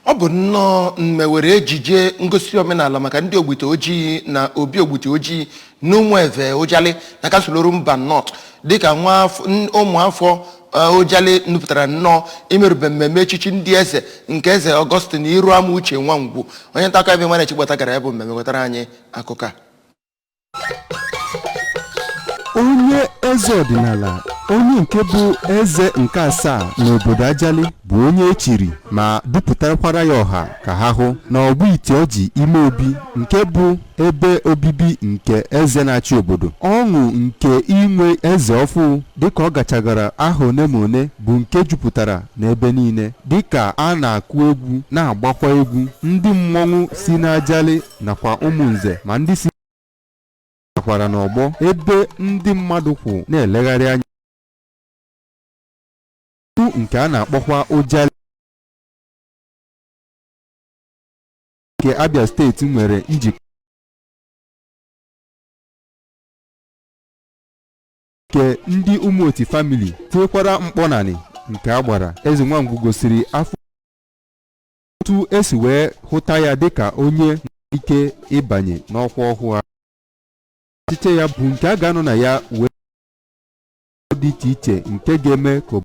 Ọ bụ nnọọ mmewere ejije ngosi omenala maka ndị ogbite ojii na obi ogbite ojii n'Ụmụeve Ajalli na Kansụl Mba North dịka ụmụ afọ Ajalli nupụtara nnọọ imerube mmemme echichi ndị eze nke eze Augustine Iru ama Uche Nwangwu. Onye nta akụkọ ebe nwana Chigbata gara ya bụ mmemme wetara anyị akụkọ a. Onye eze ọdịnala onye nke bụ eze nke asaa n'obodo Ajalli bụ onye echiri ma dupụtakwara ya ọha ka ha hụ na ọgbụ ite ọjị ime obi nke bụ ebe obibi nke eze na-achị obodo. Ọṅụ nke inwe eze ọfụ dịka ọ gachagara aha one ma one bụ nke jupụtara n'ebe niile dịka a na-akụ egwu na-agbakwa egwu. Ndị mmọnwụ si n'Ajalli nakwa ụmụ nze ma ndị si kwara n'ọgbọ ebe ndị mmadụ kwụ na-elegharị anya nke a na-akpọkwa Ajalli nke Abia steeti nwere njikọ nke ndị Ụmụoti famili tinyekwara mkpọnanị nke agbara. Eze Nwangwu gosiri afọ otu esi wee hụta ya dịka onye ike ịbanye n'ọkwa ọhụụ. Echiche ya bụ nke a ga-anọ na ya wee dị iche iche nke ga-eme ka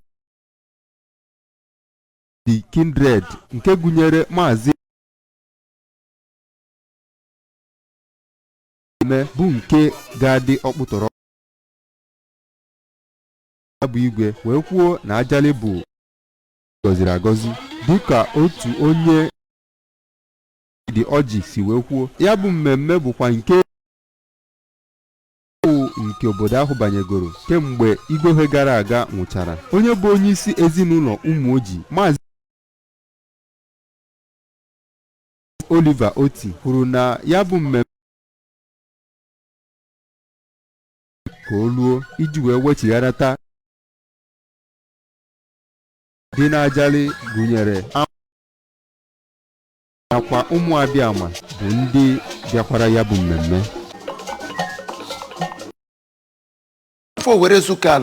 the kindred nke gụnyere maazị bụ nke ga-adị ọkpụtọrọ bụ Igwe wee kwuo na Ajalli bụ gọziri agọzi dịka otu onye dị ọjị si wee kwuo. Ya bụ mmemme bụkwa nke obodo ahụ banyegoro kemgbe Igwe gara aga nwụchara. Onye bụ onye isi ezinụlọ ụmụ ojii maazị Oliver Oti kwuru na ya bụ mmemme ka o luo iji wee wechigharịta dị n'Ajalli gụnyere akwa ụmụ Abiama bụ ndị bịakwara ya bụ mmemme. Afọ were zuka ala